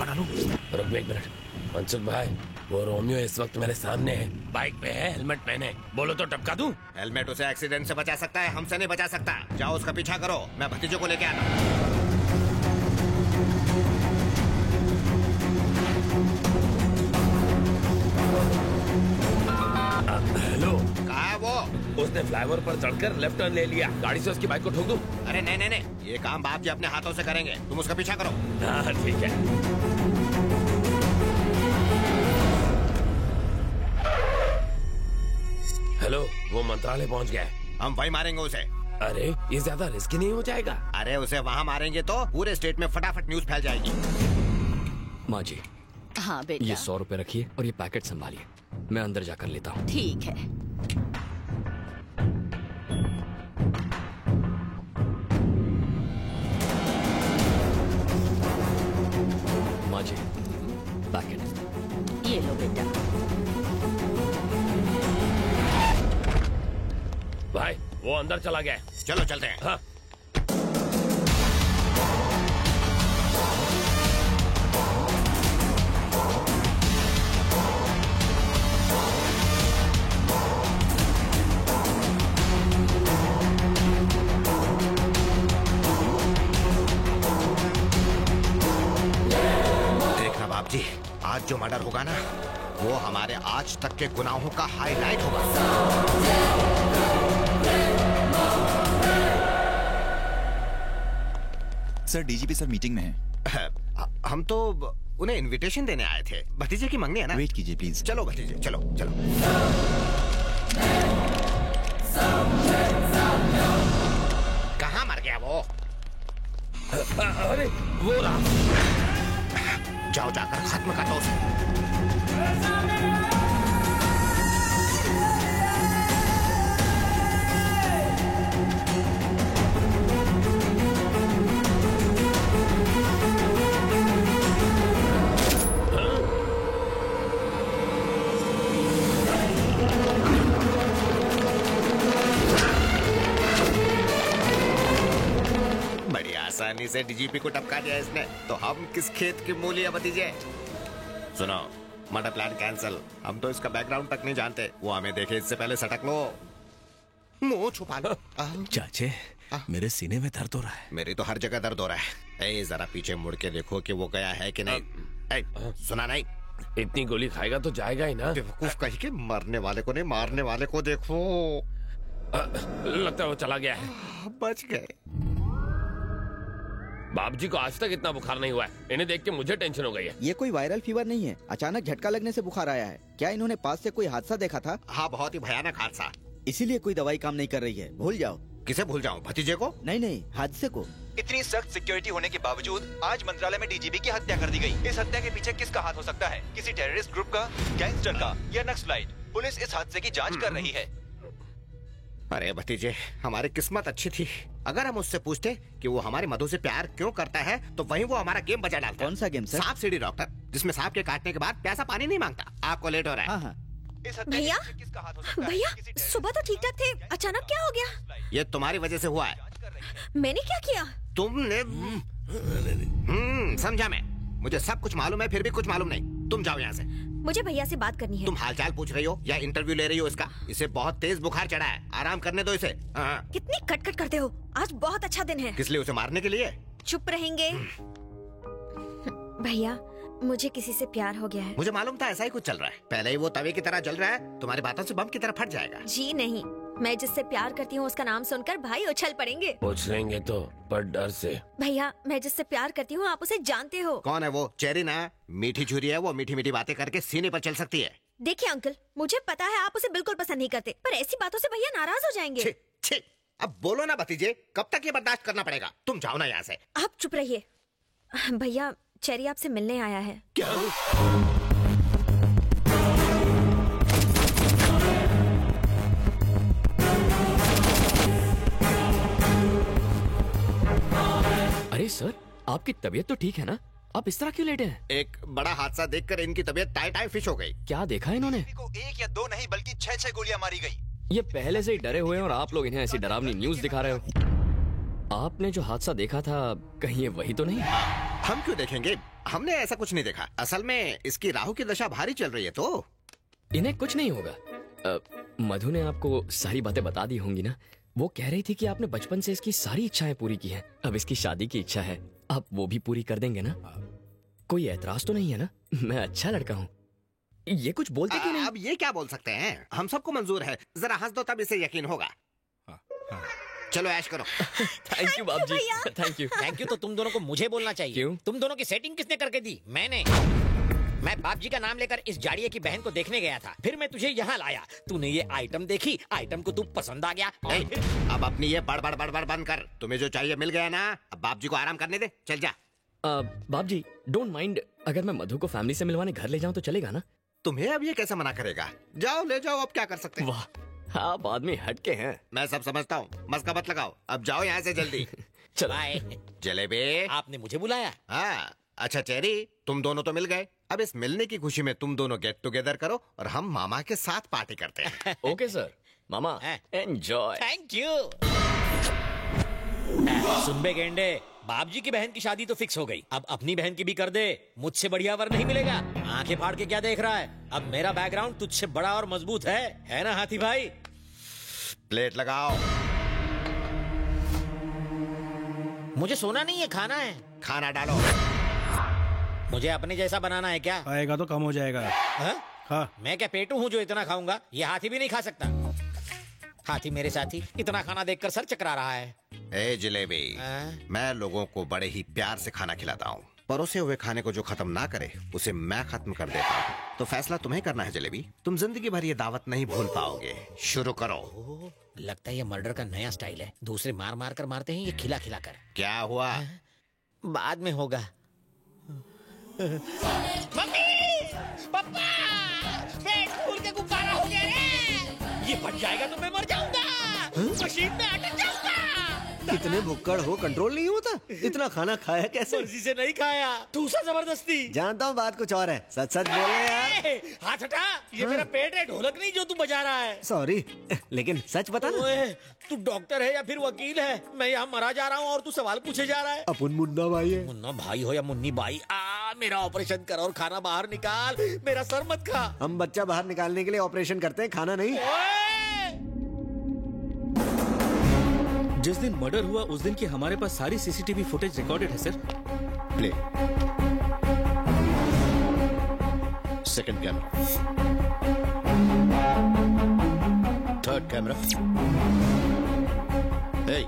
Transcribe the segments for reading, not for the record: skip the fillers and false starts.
पकड़ा लूं। रुक एक मिनट। मनसुख भाई, वो रोमियो इस वक्त मेरे सामने है, बाइक पे है, हेलमेट पहने। बोलो तो टपका दूं? हेलमेट उसे एक्सीडेंट से बचा सकता है, हमसे नहीं बचा सकता। जाओ उसका पीछा करो, मैं भतीजे को लेके आता हूँ। हेलो। कहाँ है वो? उसने फ्लाईओवर पर चढ़कर लेफ्ट टर्न ले लिया। गाड़ी से उसकी बाइक को ठोक दूं? अरे नहीं नहीं नहीं, ये काम बाप जी अपने हाथों से करेंगे, तुम उसका पीछा करो। हाँ ठीक है। हेलो, वो मंत्रालय पहुंच गया है। हम वही मारेंगे उसे। अरे ये ज्यादा रिस्की नहीं हो जाएगा? अरे उसे वहाँ मारेंगे तो पूरे स्टेट में फटाफट न्यूज फैल जाएगी। माँ जी, हाँ बेटा, ये 100 रुपए रखिए और ये पैकेट संभालिए, मैं अंदर जाकर लेता हूँ। ठीक है। माँ जी, पैकेट। ये लो बेटा। भाई वो अंदर चला गया है। चलो चलते हैं। हाँ। देखना बाप जी, आज जो मर्डर होगा ना, वो हमारे आज तक के गुनाहों का हाईलाइट होगा। सर, डीजीपी सर मीटिंग में हैं। हम तो उन्हें इनविटेशन देने आए थे। भतीजे की मंगनी है ना। वेट कीजिए प्लीज। चलो भतीजे, चलो चलो। कहाँ मर गया वो? अरे वो रहा। जाओ जाकर खत्म कर दो उसे। बड़ी आसानी से डीजीपी को टपका दिया इसने, तो हम किस खेत की मूली है भतीजे? सुनो, मर्डर प्लान कैंसिल। हम तो इसका बैकग्राउंड तक नहीं जानते। वो हमें देखे इससे पहले सटक लो। मुंह छुपा लो। चाचे, मेरे सीने में दर्द हो रहा है। मेरी तो हर जगह दर्द हो रहा है। ए, जरा पीछे मुड़ के देखो कि वो गया है कि नहीं। ए, सुना नहीं? इतनी गोली खाएगा तो जाएगा ही ना। बेवकूफ कहीं के, मरने वाले को नहीं, मारने वाले को देखो। लगता है वो चला गया है। बच गए। बाप जी को आज तक इतना बुखार नहीं हुआ है। इन्हें देख के मुझे टेंशन हो गई है। ये कोई वायरल फीवर नहीं है, अचानक झटका लगने से बुखार आया है। क्या इन्होंने पास से कोई हादसा देखा था? हाँ, बहुत ही भयानक हादसा। इसीलिए कोई दवाई काम नहीं कर रही है। भूल जाओ। किसे भूल जाऊं? भतीजे को? नहीं नहीं, हादसे को। इतनी सख्त सिक्योरिटी होने के बावजूद आज मंत्रालय में डीजीपी की हत्या कर दी गई। इस हत्या के पीछे किसका हाथ हो सकता है? किसी टेररिस्ट ग्रुप का, गैंगस्टर का या नक्सलाइट? पुलिस इस हादसे की जांच कर रही है। अरे भतीजे, हमारी किस्मत अच्छी थी। अगर हम उससे पूछते कि वो हमारे मधु से प्यार क्यों करता है, तो वहीं वो हमारा गेम बजा डालता। कौन सा गेम सर? सांप सीढ़ी डॉक्टर, जिसमें सांप के काटने के बाद प्यासा पानी नहीं मांगता। आपको लेट हो रहा है। हाँ हाँ। भैया, भैया सुबह तो ठीक ठाक थे, अचानक क्या हो गया? ये तुम्हारी वजह से हुआ है। मैंने क्या किया? तुमने समझा मैं। मुझे सब कुछ मालूम है, फिर भी कुछ मालूम नहीं। तुम जाओ यहाँ से। मुझे भैया से बात करनी है। तुम हालचाल पूछ रही हो या इंटरव्यू ले रही हो इसका? इसे बहुत तेज बुखार चढ़ा है, आराम करने दो इसे। हाँ। कितनी कटकट करते हो। आज बहुत अच्छा दिन है। किस लिए? उसे मारने के लिए? चुप रहेंगे? भैया, मुझे किसी से प्यार हो गया है। मुझे मालूम था ऐसा ही कुछ चल रहा है। पहले ही वो तवे की तरह जल रहा है, तुम्हारी बातों से बम की तरह फट जाएगा। जी नहीं, मैं जिससे प्यार करती हूँ उसका नाम सुनकर भाई उछल पड़ेंगे। उछलेंगे तो, पर डर से। भैया, मैं जिससे प्यार करती हूँ आप उसे जानते हो। कौन है वो? चेरी ना? मीठी छुरी है वो, मीठी मीठी बातें करके सीने पर चल सकती है। देखिए अंकल, मुझे पता है आप उसे बिल्कुल पसंद नहीं करते, पर ऐसी बातों से भैया नाराज हो जाएंगे। छी, छी, अब बोलो ना भतीजे, कब तक ये बर्दाश्त करना पड़ेगा? तुम जाओ ना यहाँ से। आप चुप रहिए। भैया, चेरी आपसे मिलने आया है। क्या? अरे सर, आपकी तबीयत तो ठीक है ना? आप इस तरह क्यों लेटे हैं? एक बड़ा हादसा देखकर इनकी तबीयत टाई टाई फिश हो गई। क्या देखा इन्होंने? को 1 या 2 नहीं बल्कि 6 गोलियां मारी गई। ये पहले से ही डरे हुए हैं और आप लोग इन्हें ऐसी डरावनी न्यूज दिखा रहे हो। आपने जो हादसा देखा था, कहीं ये वही तो नहीं? हम क्यों देखेंगे? हमने ऐसा कुछ नहीं देखा। असल में इसकी राहु की दशा भारी चल रही है तो इन्हें कुछ नहीं होगा। मधु ने आपको सारी बातें बता दी होंगी ना। वो कह रही थी कि आपने बचपन से इसकी सारी इच्छाएं पूरी की हैं। अब इसकी शादी की इच्छा है, आप वो भी पूरी कर देंगे ना? कोई ऐतराज तो नहीं है ना? मैं अच्छा लड़का हूँ। ये कुछ बोलते क्यों नहीं? अब ये क्या बोल सकते हैं, हम सबको मंजूर है। जरा हंस दो तब इसे यकीन होगा। चलो ऐश करो। थैंक यू बाप जी, थैंक यू। थैंक यू तो तुम दोनों को मुझे बोलना चाहिए। क्यों? तुम दोनों की सेटिंग किसने करके दी? मैंने। मैं बाप जी का नाम लेकर इस जाड़िये की बहन को देखने गया था, फिर मैं तुझे यहाँ लाया। तूने ये आइटम देखी, आइटम को तू पसंद आ गया। अब अपनी ये बड़ बंद कर। तुम्हें जो चाहिए मिल गया ना, अब बाप जी को आराम करने दे। चल जा। बाप जी डोंट माइंड, अगर मैं मधु को फैमिली से मिलवाने घर ले जाऊं तो चलेगा ना? तुम्हें अब ये कैसे मना करेगा? जाओ ले जाओ, अब क्या कर सकते हैं। वाह आप आदमी हटके हैं। मैं सब समझता हूँ, मस्का मत लगाओ। अब जाओ यहाँ से जल्दी। चलो। जलेबी, आपने मुझे बुलाया? हाँ। अच्छा चेरी, तुम दोनों तो मिल गए। अब इस मिलने की खुशी में तुम दोनों गेट टुगेदर करो और हम मामा के साथ पार्टी करते हैं। Okay sir. मामा एंजॉय। Thank you. सुन बे गेंडे, बाप जी की बहन की शादी तो फिक्स हो गई, अब अपनी बहन की भी कर दे। मुझसे बढ़िया वर नहीं मिलेगा। आंखें फाड़ के क्या देख रहा है? अब मेरा बैकग्राउंड तुझसे बड़ा और मजबूत है ना हाथी भाई? प्लेट लगाओ। मुझे सोना नहीं है, खाना है। खाना डालो। मुझे अपने जैसा बनाना है क्या? आएगा तो कम हो जाएगा। हाँ। मैं क्या पेटू हूँ जो इतना खाऊंगा? ये हाथी भी नहीं खा सकता। हाथी मेरे साथी इतना खाना देखकर सर चकरा रहा है। ए जलेबी, मैं लोगों को बड़े ही प्यार से खाना खिलाता हूँ। परोसे हुए खाने को जो खत्म ना करे उसे मैं खत्म कर देता हूँ। तो फैसला तुम्हें करना है जलेबी। तुम जिंदगी भर ये दावत नहीं भूल पाओगे। शुरू करो। लगता है ये मर्डर का नया स्टाइल है। दूसरे मार मार कर मारते हैं, ये खिला खिला कर। क्या हुआ? बाद में होगा। मम्मी, पापा, पेट फूल के गुब्बारा हो गया रे। ये फट जाएगा तो मैं मर जाऊंगा। मशीन में अटक जाऊंगा। इतने भुक्कड़ हो, कंट्रोल नहीं होता? इतना खाना खाया कैसे? मर्जी से नहीं खाया, दूसरा जबरदस्ती। जानता हूँ बात कुछ और है, सच सच बोले यार। हाथ हटा, ये मेरा पेट है, ढोलक नहीं जो तू बजा रहा है। सॉरी, लेकिन सच बता ना। ओए, तू डॉक्टर है या फिर वकील है? मैं यहाँ मरा जा रहा हूँ और तू सवाल पूछे जा रहा है। अपन मुन्ना भाई है। मुन्ना भाई हो या मुन्नी बाई, मेरा ऑपरेशन कर और खाना बाहर निकाल। मेरा सर मत खा। हम बच्चा बाहर निकालने के लिए ऑपरेशन करते हैं, खाना नहीं। जिस दिन मर्डर हुआ उस दिन की हमारे पास सारी सीसीटीवी फुटेज रिकॉर्डेड है sir. Play. Second camera, third camera. ए,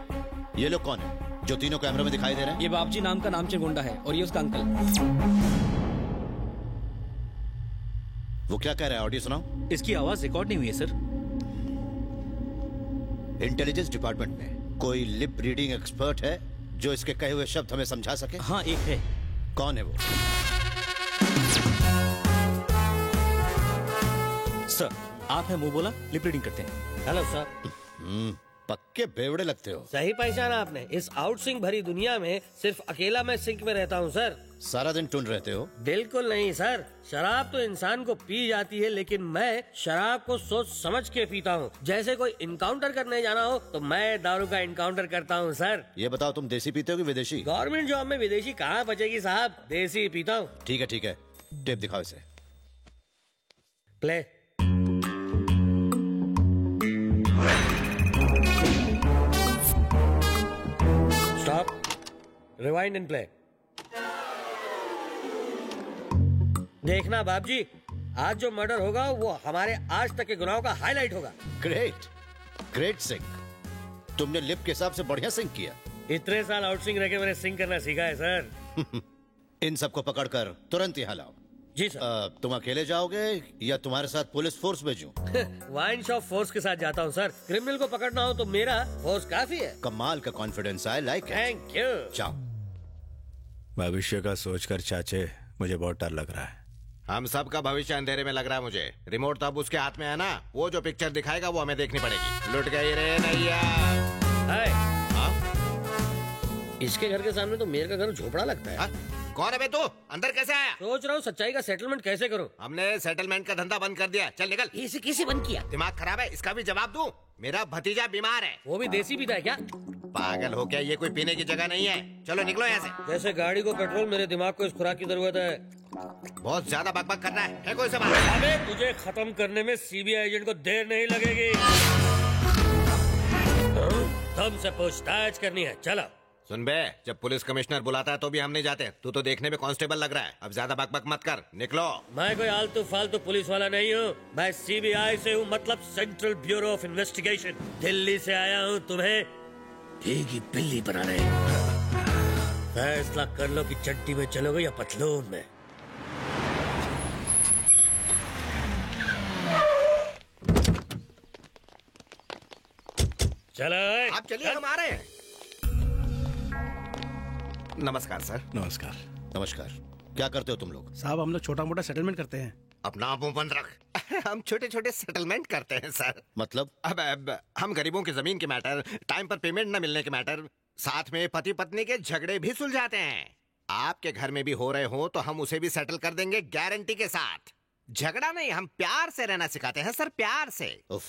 ये लोग कौन है जो तीनों कैमरे में दिखाई दे रहे हैं? ये बापजी नाम का नामचे गुंडा है और ये उसका अंकल। वो क्या कह रहा है? ऑडियो सुनाओ। इसकी आवाज रिकॉर्ड नहीं हुई है सर। इंटेलिजेंस डिपार्टमेंट में कोई लिप रीडिंग एक्सपर्ट है जो इसके कहे हुए शब्द हमें समझा सके? हाँ एक है। कौन है वो? सर आप है मुंह बोला, लिप रीडिंग करते हैं। Hello sir. पक्के बेवड़े लगते हो। सही पहचाना आपने। इस आउटसिंग भरी दुनिया में सिर्फ अकेला मैं सिंक में रहता हूँ सर। सारा दिन टून रहते हो? बिल्कुल नहीं सर, शराब तो इंसान को पी जाती है, लेकिन मैं शराब को सोच समझ के पीता हूँ। जैसे कोई इनकाउंटर करने जाना हो तो मैं दारू का इनकाउंटर करता हूँ सर। ये बताओ तुम देसी पीते हो कि विदेशी? गवर्नमेंट जॉब में विदेशी कहाँ बचेगी साहब, देसी पीता हूँ। ठीक है, टेप दिखाओ इसे। Play. Stop, rewind and play. देखना बाप जी, आज जो मर्डर होगा वो हमारे आज तक के गुनाहों का हाईलाइट होगा। Great sink. तुमने लिप के हिसाब से बढ़िया सिंक किया। इतने साल आउटसिंग रह के मैंने सिंक करना सीखा है सर। इन सबको पकड़कर तुरंत यहाँ लाओ। जी सर। तुम अकेले जाओगे या तुम्हारे साथ पुलिस फोर्स भेजूं? वाइन शॉप फोर्स के साथ जाता हूँ सर। क्रिमिनल को पकड़ना हो तो मेरा फोर्स काफी है। कमाल का confidence, I like it. Thank you. जाओ। भविष्य का सोचकर चाचे मुझे बहुत डर लग रहा है। हम सब का भविष्य अंधेरे में लग रहा है मुझे। रिमोट तो अब उसके हाथ में है ना, वो जो पिक्चर दिखाएगा वो हमें देखनी पड़ेगी। लुट गई रे नैया। इसके घर के सामने तो मेरे का घर झोपड़ा लगता है। कौन है बे तू? अंदर कैसे आया? सोच रहा हूँ सच्चाई का सेटलमेंट कैसे करूँ। हमने सेटलमेंट का धंधा बंद कर दिया। चल निकल। इसे किसे बंद किया? दिमाग खराब है, इसका भी जवाब दूं? मेरा भतीजा बीमार है। वो भी देसी पीता है क्या? पागल हो क्या? ये कोई पीने की जगह नहीं है। चलो निकलो यहाँ से। जैसे गाड़ी को पेट्रोल, मेरे दिमाग को इस खुराक की जरूरत है। बहुत ज्यादा बकबक कर रहा है कोई सवाल? अबे तुझे खत्म करने में सीबीआई एजेंट को देर नहीं लगेगी। तुमसे पूछताछ करनी है, चलो। सुन बे, जब पुलिस कमिश्नर बुलाता है तो भी हम नहीं जाते। तू तो देखने में कांस्टेबल लग रहा है। अब ज्यादा बकबक मत कर, निकलो। मैं कोई आलतू फालतू पुलिस वाला नहीं हूँ। मैं सीबीआई से हूँ, मतलब central bureau of investigation. Delhi से आया हूँ तुम्हें भीगी बिल्ली बनाने। फैसला कर लो कि चड्डी में चलोगे या पतलून में। चलो आप चलिए, हम आ रहे हैं। नमस्कार सर। नमस्कार। नमस्कार। क्या करते हो तुम लोग? साहब हम लोग छोटा मोटा सेटलमेंट करते हैं। अपना मुंह बंद रख। हम छोटे छोटे सेटलमेंट करते हैं सर। मतलब? अब हम गरीबों की जमीन के मैटर, टाइम पर पेमेंट न मिलने के मैटर, साथ में पति पत्नी के झगड़े भी सुलझाते हैं। आपके घर में भी हो रहे हो तो हम उसे भी सेटल कर देंगे गारंटी के साथ। झगड़ा नहीं, हम प्यार से रहना सिखाते हैं सर, प्यार से। उफ,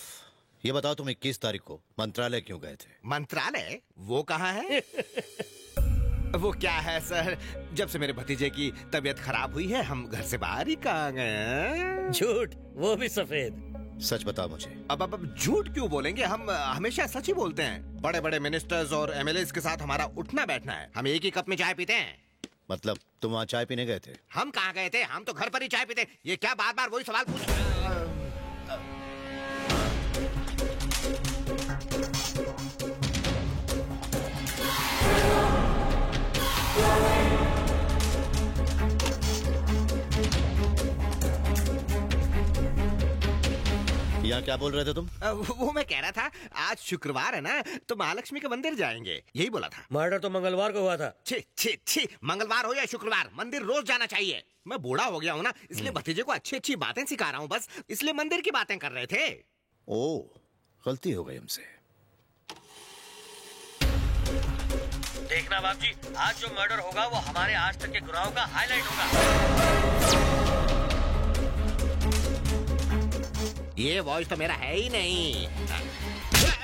ये बताओ तुम 21 तारीख को मंत्रालय क्यों गए थे? मंत्रालय? वो कहाँ है? वो क्या है सर, जब से मेरे भतीजे की तबीयत खराब हुई है हम घर से बाहर ही कहाँ गए। झूठ, वो भी सफेद। सच बताओ मुझे। अब झूठ क्यों बोलेंगे, हम हमेशा सच ही बोलते हैं। बड़े बड़े मिनिस्टर्स और एमएलए के साथ हमारा उठना बैठना है। हम एक ही कप में चाय पीते हैं। मतलब तुम वहाँ चाय पीने गए थे? हम कहाँ गए थे, हम तो घर पर ही चाय पीते। ये क्या बार बार वही सवाल पूछ? यहाँ क्या बोल रहे थे तुम? वो मैं कह रहा था आज शुक्रवार है ना, तो महालक्ष्मी के मंदिर जाएंगे, यही बोला था। मर्डर तो मंगलवार को हुआ था। छी छी छी, मंगलवार हो या शुक्रवार, मंदिर रोज जाना चाहिए। मैं बूढ़ा हो गया हूँ ना, इसलिए भतीजे को अच्छी अच्छी बातें सिखा रहा हूँ बस, इसलिए मंदिर की बातें कर रहे थे। ओ, गलती हो गई हमसे। देखना बाप जी, आज जो मर्डर होगा वो हमारे आज तक के गुनाहों का हाईलाइट होगा। ये वॉइस तो मेरा है ही नहीं।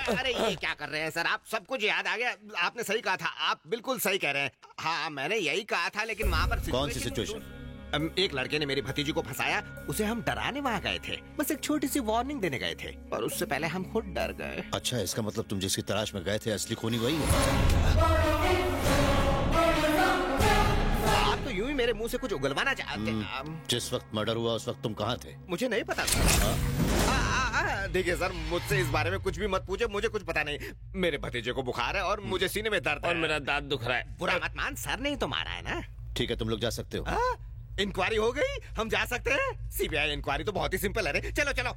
अरे ये क्या कर रहे हैं सर, आप सब कुछ याद आ गया। आपने सही कहा था, आप बिल्कुल सही कह रहे हैं। हाँ मैंने यही कहा था, लेकिन वहाँ पर कौन सी सिचुएशन? एक लड़के ने मेरी भतीजी को फंसाया, उसे हम डराने वहाँ गए थे, बस एक छोटी सी वार्निंग देने गए थे, और उससे पहले हम खुद डर गए। अच्छा, इसका मतलब तुम जिसकी तलाश में गए थे असली खूनी वही है? आप तो यूं ही मेरे मुंह से कुछ उगलवाना चाहते हैं। जिस वक्त मर्डर हुआ उस वक्त तुम कहाँ थे? मुझे नहीं पता सर। देखिए सर, मुझसे इस बारे में कुछ भी मत पूछे, मुझे कुछ पता नहीं। मेरे भतीजे को बुखार है और मुझे सीने में दर्द है। और मेरा दांत दुख रहा है। बुरा मत मान, सर ने ही तो मारा है ना। ठीक है, तुम लोग जा सकते हो। इंक्वायरी हो गई, हम जा सकते हैं। सीबीआई इंक्वायरी तो बहुत ही सिंपल है रे। चलो चलो।